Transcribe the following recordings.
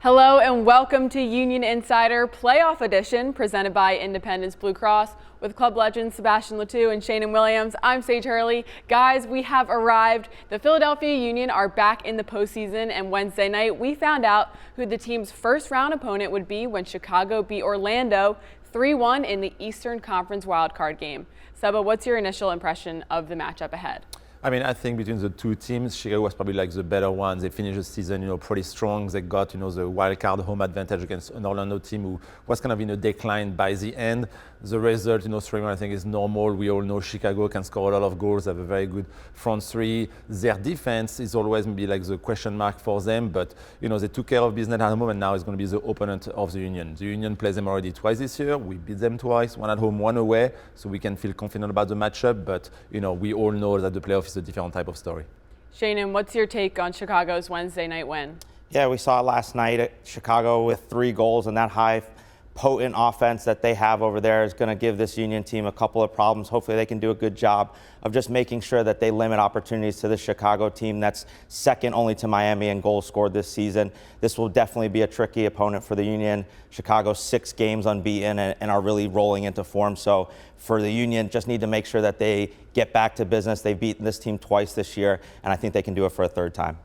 Hello and welcome to Union Insider Playoff Edition presented by Independence Blue Cross with club legends Sebastien Le Toux and Sheanon Williams. I'm Sage Hurley. Guys, we have arrived. The Philadelphia Union are back in the postseason, and Wednesday night we found out who the team's first round opponent would be when Chicago beat Orlando 3-1 in the Eastern Conference wildcard game. Seba, what's your initial impression of the matchup ahead? I think between the two teams, Chicago was probably like the better one. They finished the season, pretty strong. They got, the wild card home advantage against an Orlando team who was kind of in a decline by the end. The result, 3-1, I think is normal. We all know Chicago can score a lot of goals, have a very good front three. Their defense is always maybe like the question mark for them, but, they took care of business at home, and now it's going to be the opponent of the Union. The Union plays them already twice this year. We beat them twice, one at home, one away, so we can feel confident about the matchup, but, we all know that the playoff is a different type of story. Sheanon, what's your take on Chicago's Wednesday night win? Yeah, we saw it last night at Chicago with 3 goals, and that high potent offense that they have over there is going to give this Union team a couple of problems. Hopefully they can do a good job of just making sure that they limit opportunities to the Chicago team that's second only to Miami in goals scored this season. This will definitely be a tricky opponent for the Union. Chicago 6 games unbeaten and are really rolling into form. So for the Union, just need to make sure that they get back to business. They've beaten this team twice this year, and I think they can do it for a 3rd time.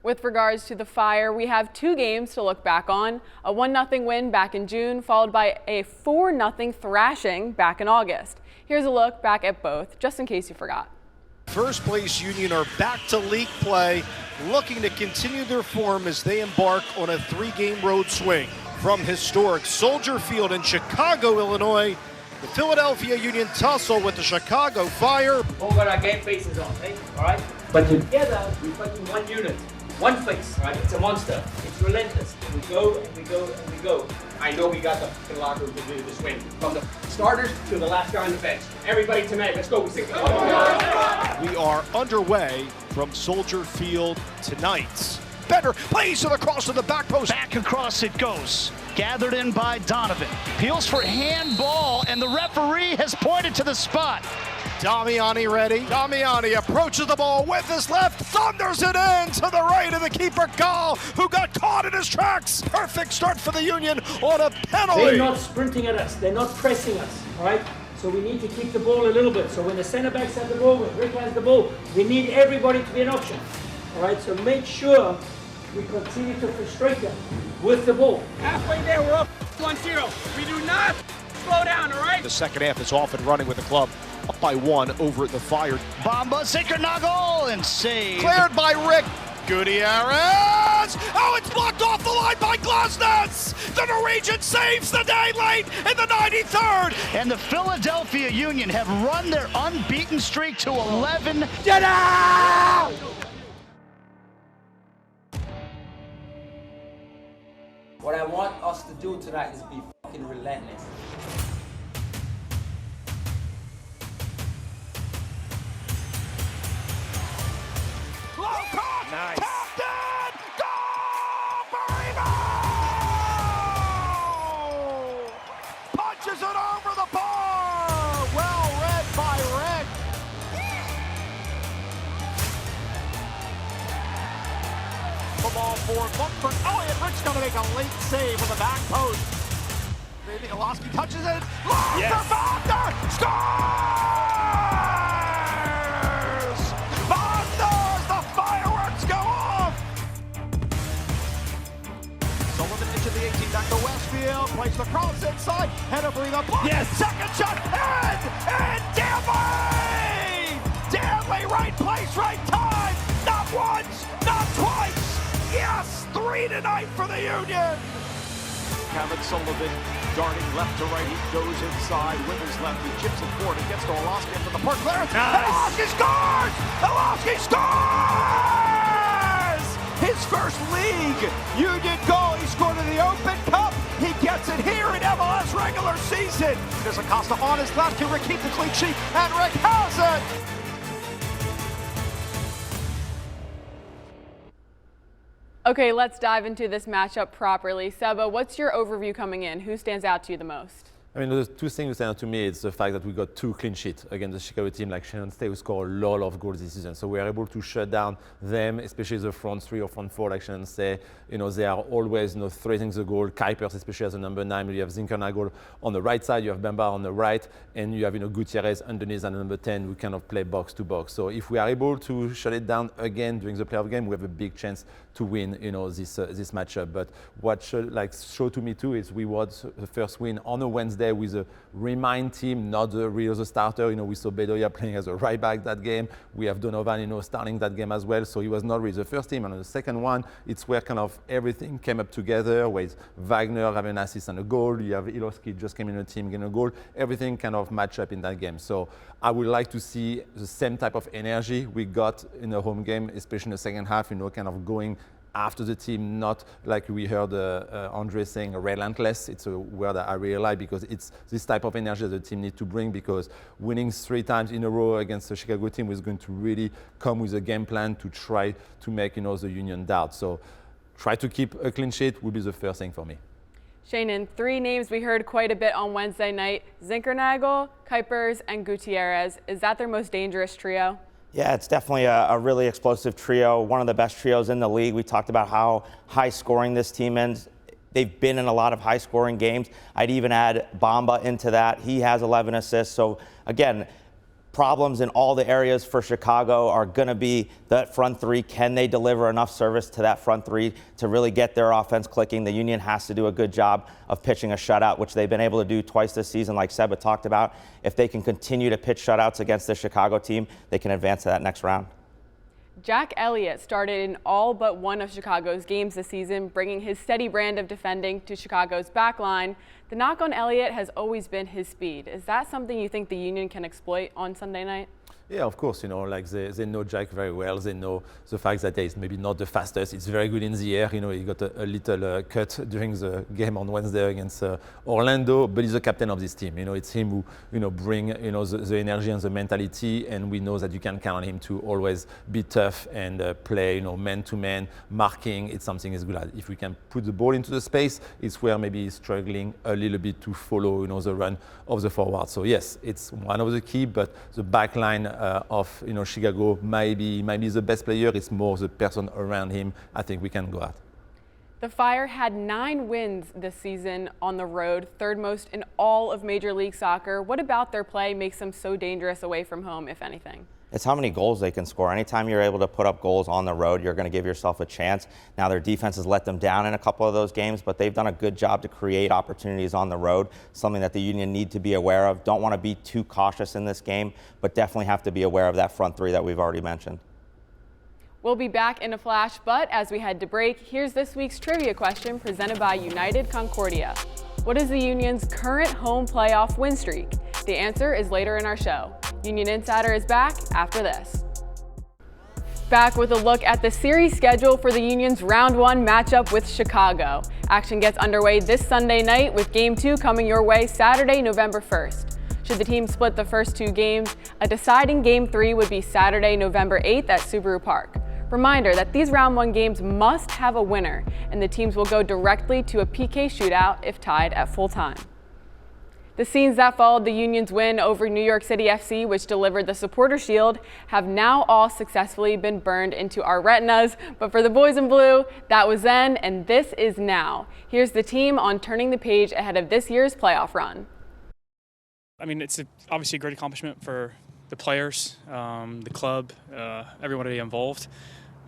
With regards to the Fire, we have 2 games to look back on. A 1-0 win back in June, followed by a 4-0 thrashing back in August. Here's a look back at both, just in case you forgot. First place Union are back to league play, looking to continue their form as they embark on a 3-game road swing. From historic Soldier Field in Chicago, Illinois, the Philadelphia Union tussle with the Chicago Fire. All got our game faces on, eh? All right? But together, we're fighting one unit. One face, right? It's a monster. It's relentless. We go and we go and we go. I know we got the locker room to do this win. From the starters to the last guy on the bench. Everybody tonight, let's go. We are underway from Soldier Field tonight. Better plays to the cross to the back post. Back across it goes. Gathered in by Donovan. Peels for handball, and the referee has pointed to the spot. Damiani ready. Damiani approaches the ball with his left, thunders it in to the right of the keeper, Gall, who got caught in his tracks. Perfect start for the Union on a penalty. They're not sprinting at us. They're not pressing us, all right? So we need to keep the ball a little bit. So when the center backs have the ball, when Rick has the ball, we need everybody to be an option, all right? So make sure we continue to frustrate them with the ball. Halfway there, we're up 1-0. We do not slow down, all right? The second half is off and running with the club. Up by 1 over the Fire. Bamba, Sinkernagel, and save. Cleared by Rick. Gutierrez! Oh, it's blocked off the line by Glasnitz! The Norwegian saves the day late in the 93rd! And the Philadelphia Union have run their unbeaten streak to 11. Get out! What I want us to do tonight is be fucking relentless. Nice. Tapped in! Goal! Marino! Punches it over the bar! Well read by Rick. The ball for Buckford. Elliott Rick's going to make a late save with the back post. Maybe Olaski touches it. Yes. Wagner scores! Wagner! The fireworks go off! Sullivan into the 18, back to Westfield. Plays the cross inside. Header for the block. Yes. Second shot. And Danley! Danley, right place, right time. Not once, not twice. Yes, 3 tonight for the Union. Kevin Sullivan darting left to right. He goes inside with his left. He chips it forward and gets to Olaski after the point clearance. Nice. Olaski scores! Olaski scores! His first league Union goal. He scored in the Open Cup. He gets it here in MLS regular season. There's Acosta on his left. Can Rick keep the clean sheet? And Rick has it! Okay, let's dive into this matchup properly. Seba, what's your overview coming in? Who stands out to you the most? I mean, the two things that stand out to me is the fact that we got 2 clean sheets against the Chicago team like Sheanon State, who scored a lot of goals this season. So we are able to shut down them, especially the front 3 or front 4 like Sheanon State. They are always threatening the goal. Kuipers, especially as a number 9. You have Zinkernagel on the right side, you have Bemba on the right, and you have Gutierrez underneath and number 10 who kind of play box to box. So if we are able to shut it down again during the playoff game, we have a big chance to win this matchup. But what show to me too is we won the first win on a Wednesday with a remind team, not the real starter. We saw Bedoya playing as a right back that game. We have Donovan, starting that game as well. So he was not really the first team. And on the second one, it's where kind of everything came up together. With Wagner having an assist and a goal, you have Ilowski just came in the team getting a goal. Everything kind of matched up in that game. So I would like to see the same type of energy we got in the home game, especially in the second half. Kind of going after the team, not like we heard Andre saying relentless. It's a word that I really like because it's this type of energy that the team needs to bring, because winning 3 times in a row against the Chicago team is going to really come with a game plan to try to make the Union doubt. So try to keep a clean sheet would be the first thing for me. Sheanon, 3 names we heard quite a bit on Wednesday night: Zinkernagel, Kuipers, and Gutierrez. Is that their most dangerous trio? Yeah, it's definitely a really explosive trio, one of the best trios in the league. We talked about how high scoring this team is. They've been in a lot of high scoring games. I'd even add Bamba into that. He has 11 assists. So again, problems in all the areas for Chicago are going to be that front 3. Can they deliver enough service to that front 3 to really get their offense clicking? The Union has to do a good job of pitching a shutout, which they've been able to do twice this season, like Seba talked about. If they can continue to pitch shutouts against the Chicago team, they can advance to that next round. Jack Elliott started in all but one of Chicago's games this season, bringing his steady brand of defending to Chicago's back line. The knock on Elliott has always been his speed. Is that something you think the Union can exploit on Sunday night? Yeah, of course, they know Jack very well. They know the fact that he's maybe not the fastest. It's very good in the air. He got a little cut during the game on Wednesday against Orlando, but he's the captain of this team. It's him who, bring, the energy and the mentality, and we know that you can count on him to always be tough and play, man-to-man, marking. It's something he's good at. If we can put the ball into the space, it's where maybe he's struggling a little bit to follow, the run of the forward. So yes, it's one of the key, but the back line of Chicago might be the best player. It's more the person around him I think we can go at. The Fire had 9 wins this season on the road, 3rd most in all of Major League Soccer. What about their play makes them so dangerous away from home, if anything? It's how many goals they can score. Anytime you're able to put up goals on the road, you're going to give yourself a chance. Now, their defense has let them down in a couple of those games, but they've done a good job to create opportunities on the road, something that the Union need to be aware of. Don't want to be too cautious in this game, but definitely have to be aware of that front 3 that we've already mentioned. We'll be back in a flash, but as we head to break, here's this week's trivia question presented by United Concordia. What is the Union's current home playoff win streak? The answer is later in our show. Union Insider is back after this. Back with a look at the series schedule for the Union's Round 1 matchup with Chicago. Action gets underway this Sunday night with Game 2 coming your way Saturday, November 1st. Should the team split the first 2 games, a deciding Game 3 would be Saturday, November 8th at Subaru Park. Reminder that these Round 1 games must have a winner, and the teams will go directly to a PK shootout if tied at full time. The scenes that followed the Union's win over New York City FC, which delivered the Supporter Shield, have now all successfully been burned into our retinas. But for the boys in blue, that was then, and this is now. Here's the team on turning the page ahead of this year's playoff run. I mean, it's obviously a great accomplishment for the players, the club, everybody involved.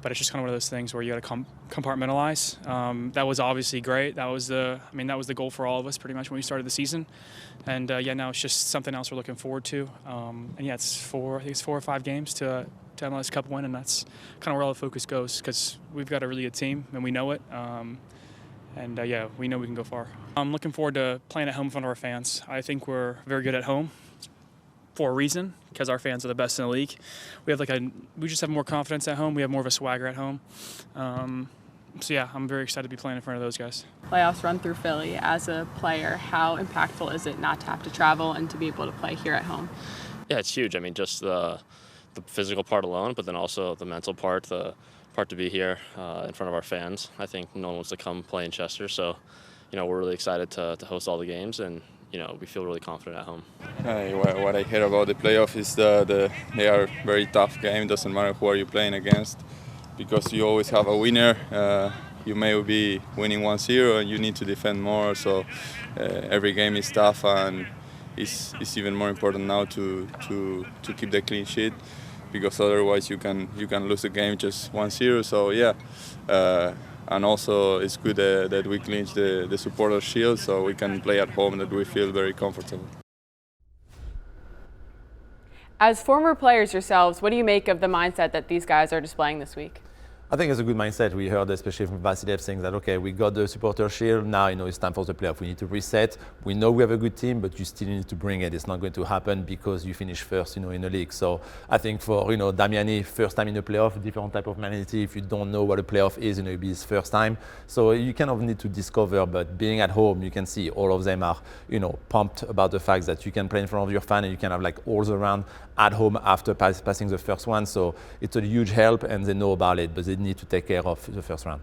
But it's just kind of one of those things where you got to compartmentalize. That was obviously great. That was the goal for all of us pretty much when we started the season. And now it's just something else we're looking forward to. And yeah, I think it's 4 or 5 games to MLS Cup win, and that's kind of where all the focus goes, because we've got a really good team and we know it. Yeah, we know we can go far. I'm looking forward to playing at home in front of our fans. I think we're very good at home for a reason, because our fans are the best in the league. We just have more confidence at home. We have more of a swagger at home. So yeah, I'm very excited to be playing in front of those guys. Playoffs run through Philly. As a player, how impactful is it not to have to travel and to be able to play here at home? Yeah, it's huge. I mean, just the physical part alone, but then also the mental part, the part to be here in front of our fans. I think no one wants to come play in Chester, so we're really excited to host all the games, and we feel really confident at home. What I hear about the playoff is they are a very tough game. Doesn't matter who are you playing against, because you always have a winner. You may be winning 1-0 and you need to defend more. So every game is tough, and it's even more important now to keep the clean sheet, because otherwise you can lose the game just 1-0. So yeah. And also it's good that we clinch the supporter shield, so we can play at home that we feel very comfortable. As former players yourselves, what do you make of the mindset that these guys are displaying this week? I think it's a good mindset. We heard especially from Vasilev saying that, okay, we got the supporter shield, now it's time for the playoff. We need to reset. We know we have a good team, but you still need to bring it. It's not going to happen because you finish first, in the league. So I think for, Damiani, first time in the playoff, different type of mentality. If you don't know what a playoff is, it'll be his first time. So you kind of need to discover, but being at home, you can see all of them are, pumped about the fact that you can play in front of your fan and you can have like alls around at home after passing the first one. So it's a huge help and they know about it, but they need to take care of the first round.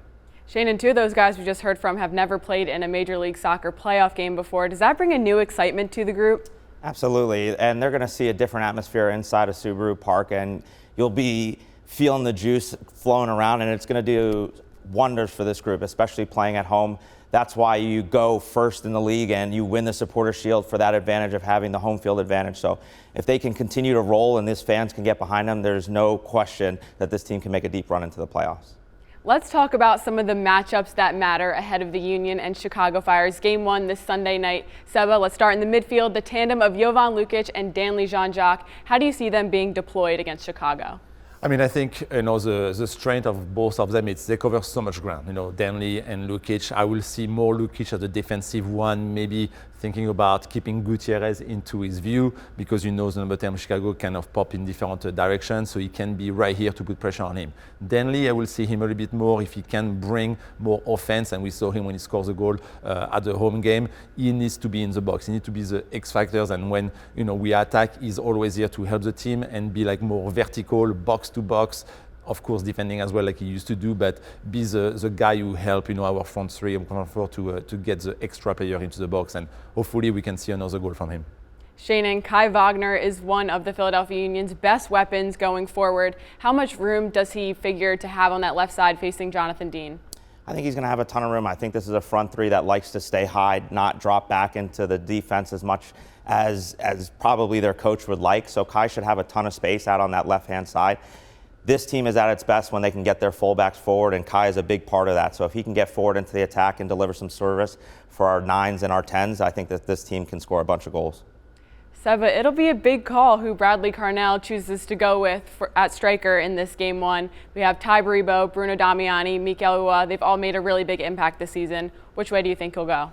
Sheanon, two of those guys we just heard from have never played in a Major League Soccer playoff game before. Does that bring a new excitement to the group? Absolutely, and they're going to see a different atmosphere inside of Subaru Park, and you'll be feeling the juice flowing around, and it's going to do wonders for this group, especially playing at home. That's why you go first in the league and you win the supporter shield for that advantage of having the home field advantage. So if they can continue to roll and these fans can get behind them, there's no question that this team can make a deep run into the playoffs. Let's talk about some of the matchups that matter ahead of the Union and Chicago Fire's Game 1 this Sunday night. Seba, let's start in the midfield, the tandem of Jovan Lukic and Danley Jean-Jacques. How do you see them being deployed against Chicago? I think the strength of both of them is they cover so much ground. Danley and Lukic. I will see more Lukic as a defensive one, maybe thinking about keeping Gutierrez into his view, because the number 10 of Chicago kind of pop in different directions, so he can be right here to put pressure on him. Danley, I will see him a little bit more if he can bring more offense, and we saw him when he scores a goal at the home game. He needs to be in the box. He needs to be the X factors, and when we attack, he's always here to help the team and be like more vertical, box to box. Of course, defending as well like he used to do, but be the guy who help our front three and front four to get the extra player into the box, and hopefully we can see another goal from him. Sheanon, Kai Wagner is one of the Philadelphia Union's best weapons going forward. How much room does he figure to have on that left side facing Jonathan Dean? I think he's going to have a ton of room. I think this is a front three that likes to stay high, not drop back into the defense as much as probably their coach would like. So Kai should have a ton of space out on that left-hand side. This team is at its best when they can get their fullbacks forward, and Kai is a big part of that. So if he can get forward into the attack and deliver some service for our 9s and our 10s, I think that this team can score a bunch of goals. Seba, it'll be a big call who Bradley Carnell chooses to go with at striker in this Game 1. We have Ty Baribo, Bruno Damiani, Mikel Ua. They've all made a really big impact this season. Which way do you think he'll go?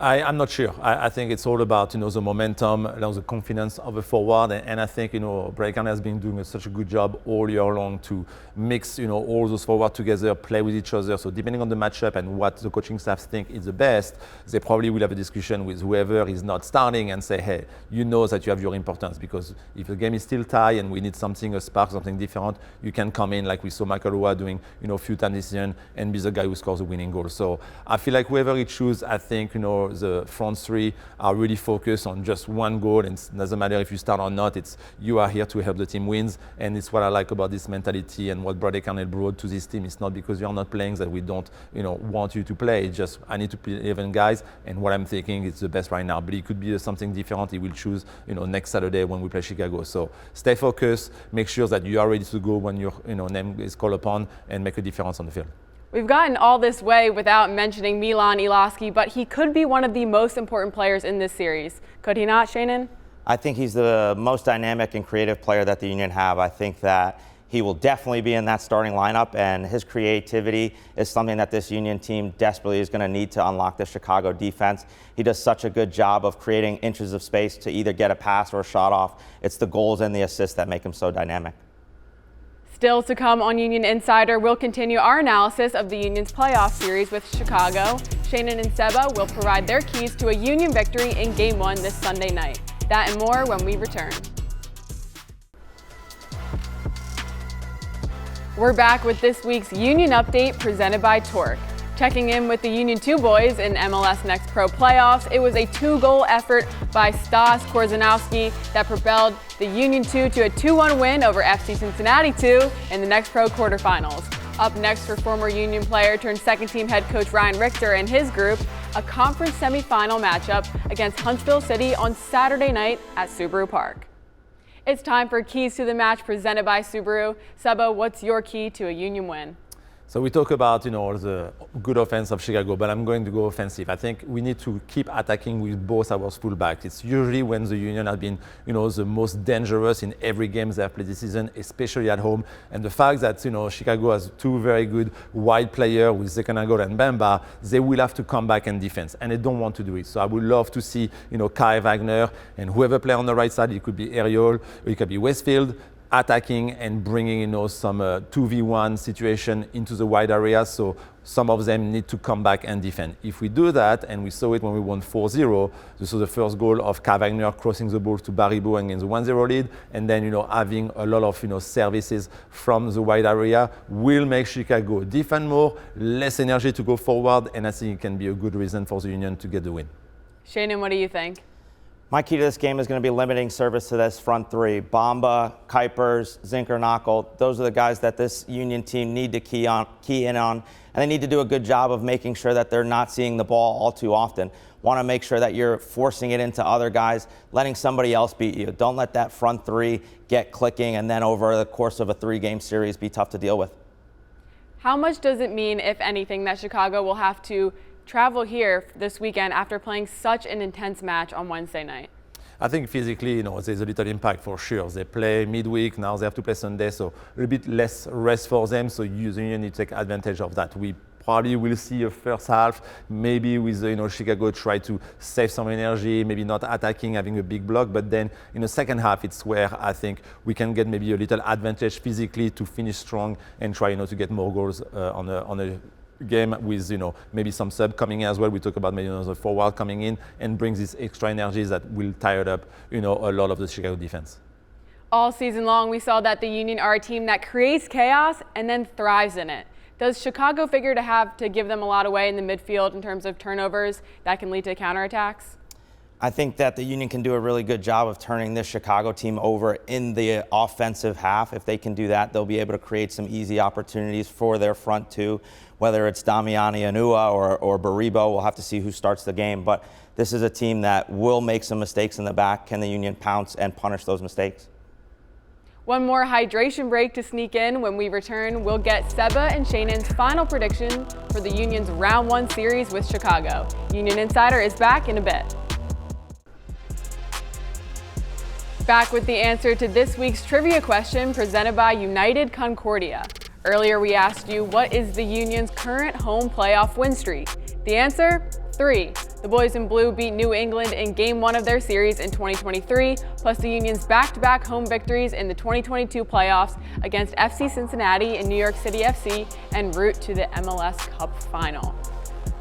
I'm not sure. I think it's all about the momentum, the confidence of the forward, and I think Bradley Carnell has been doing such a good job all year long to mix all those forwards together, play with each other. So depending on the matchup and what the coaching staff think is the best, they probably will have a discussion with whoever is not starting and say, hey, that you have your importance, because if the game is still tied and we need something, a spark, something different, you can come in like we saw Mikel Ua doing a few times this season and be the guy who scores the winning goal. So I feel like whoever he chooses, I think the front three are really focused on just one goal, and it doesn't matter if you start or not. It's you are here to help the team wins, and it's what I like about this mentality and what Bradley Carnell brought to this team. It's not because you're not playing that we don't want you to play. It's just I need to play 11 guys, and what I'm thinking is the best right now. But it could be something different. He will choose next Saturday when we play Chicago. So stay focused, make sure that you are ready to go when your name is called upon, and make a difference on the field. We've gotten all this way without mentioning Milan Ilaski, but he could be one of the most important players in this series. Could he not, Sheanon? I think he's the most dynamic and creative player that the Union have. I think that he will definitely be in that starting lineup, and his creativity is something that this Union team desperately is going to need to unlock the Chicago defense. He does such a good job of creating inches of space to either get a pass or a shot off. It's the goals and the assists that make him so dynamic. Still to come on Union Insider, we'll continue our analysis of the Union's playoff series with Chicago. Sheanon and Seba will provide their keys to a Union victory in Game 1 this Sunday night. That and more when we return. We're back with this week's Union Update presented by Torque. Checking in with the Union 2 boys in MLS Next Pro Playoffs, it was a 2-goal effort by Stas Korzanowski that propelled the Union 2 to a 2-1 win over FC Cincinnati 2 in the Next Pro quarterfinals. Up next for former Union player turned second-team head coach Ryan Richter and his group, a conference semifinal matchup against Huntsville City on Saturday night at Subaru Park. It's time for Keys to the Match presented by Subaru. Seba, what's your key to a Union win? So we talk about, the good offense of Chicago, but I'm going to go offensive. I think we need to keep attacking with both our fullbacks. It's usually when the Union have been, the most dangerous in every game they have played this season, especially at home. And the fact that, Chicago has two very good wide players with Zekanagor and Bamba, they will have to come back and defense, and they don't want to do it. So I would love to see, Kai Wagner and whoever play on the right side. It could be Ariel, or it could be Westfield, attacking and bringing some 2v1 situation into the wide area, so some of them need to come back and defend. If we do that, and we saw it when we won 4-0, this was the first goal of Kai Wagner crossing the ball to Baribo and getting the 1-0 lead, and then having a lot of services from the wide area will make Chicago defend more, less energy to go forward, and I think it can be a good reason for the Union to get the win. Sheanon, what do you think? My key to this game is going to be limiting service to this front three. Bamba, Kuipers, Zinker-Knockel, those are the guys that this Union team need to key in on, and they need to do a good job of making sure that they're not seeing the ball all too often. Want to make sure that you're forcing it into other guys, letting somebody else beat you. Don't let that front three get clicking and then over the course of a 3-game series be tough to deal with. How much does it mean, if anything, that Chicago will have to travel here this weekend after playing such an intense match on Wednesday night? I think physically, there's a little impact for sure. They play midweek, now they have to play Sunday, so a little bit less rest for them, so you need to take advantage of that. We probably will see a first half, maybe with Chicago try to save some energy, maybe not attacking, having a big block, but then in the second half, it's where I think we can get maybe a little advantage physically to finish strong and try to get more goals on a game with maybe some sub coming in as well. We talk about maybe the forward coming in and brings this extra energy that will tire up a lot of the Chicago defense. All season long we saw that the Union are a team that creates chaos and then thrives in it. Does Chicago figure to have to give them a lot away in the midfield in terms of turnovers that can lead to counterattacks? I think that the Union can do a really good job of turning this Chicago team over in the offensive half. If they can do that, they'll be able to create some easy opportunities for their front two, whether it's Damiani Anua or Baribo. We'll have to see who starts the game, but this is a team that will make some mistakes in the back. Can the Union pounce and punish those mistakes? One more hydration break to sneak in. When we return, we'll get Seba and Sheanon's final prediction for the Union's Round 1 series with Chicago. Union Insider is back in a bit. Back with the answer to this week's trivia question presented by United Concordia. Earlier we asked you, what is the Union's current home playoff win streak? The answer? 3. The boys in blue beat New England in Game 1 of their series in 2023, plus the Union's back-to-back home victories in the 2022 playoffs against FC Cincinnati and New York City FC en route to the MLS Cup Final.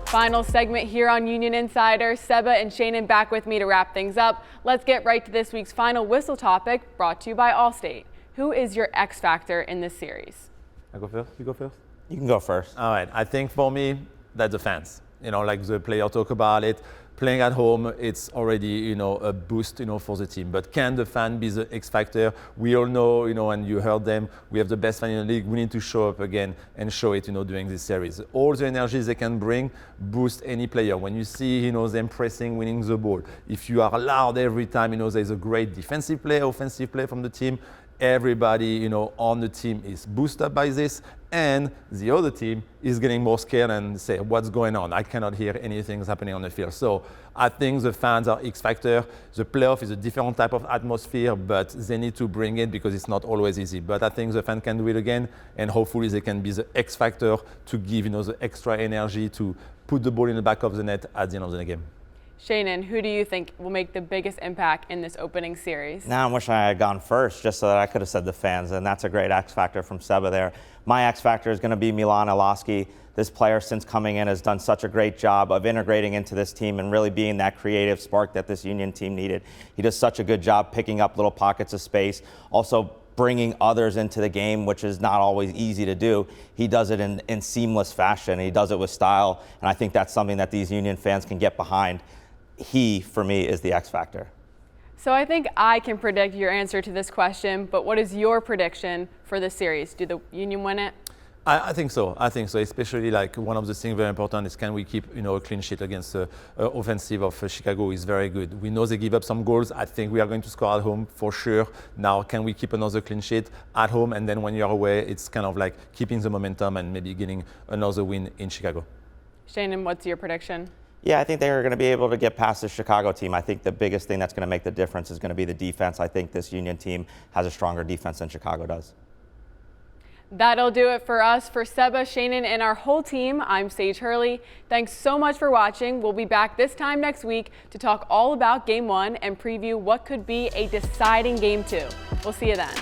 Final segment here on Union Insider. Seba and Sheanon back with me to wrap things up. Let's get right to this week's final whistle topic, brought to you by Allstate. Who is your X factor in this series? I go first? You go first? You can go first. All right. I think for me, that's the fans. Like the player talk about it. Playing at home, it's already, a boost, for the team. But can the fan be the X factor? We all know, and you heard them, we have the best fan in the league. We need to show up again and show it, during this series. All the energies they can bring boost any player. When you see, them pressing, winning the ball. If you are loud every time, there's a great defensive play, offensive play from the team. Everybody, on the team is boosted up by this, and the other team is getting more scared and say, what's going on? I cannot hear anything happening on the field. So I think the fans are X factor. The playoff is a different type of atmosphere, but they need to bring it because it's not always easy. But I think the fan can do it again, and hopefully they can be the X factor to give, the extra energy to put the ball in the back of the net at the end of the game. Sheanon, who do you think will make the biggest impact in this opening series? Now I wish I had gone first just so that I could have said the fans, and that's a great X factor from Seba there. My X factor is going to be Milan Iloski. This player, since coming in, has done such a great job of integrating into this team and really being that creative spark that this Union team needed. He does such a good job picking up little pockets of space, also bringing others into the game, which is not always easy to do. He does it in seamless fashion. He does it with style, and I think that's something that these Union fans can get behind. He, for me, is the X factor. So I think I can predict your answer to this question, but what is your prediction for this series? Do the Union win it? I think so. I think so. Especially like one of the things very important is can we keep a clean sheet against the offensive of Chicago is very good. We know they give up some goals. I think we are going to score at home for sure. Now, can we keep another clean sheet at home? And then when you're away, it's kind of like keeping the momentum and maybe getting another win in Chicago. Sheanon, what's your prediction? Yeah, I think they're going to be able to get past the Chicago team. I think the biggest thing that's going to make the difference is going to be the defense. I think this Union team has a stronger defense than Chicago does. That'll do it for us. For Seba, Sheanon, and our whole team, I'm Sage Hurley. Thanks so much for watching. We'll be back this time next week to talk all about Game 1 and preview what could be a deciding Game 2. We'll see you then.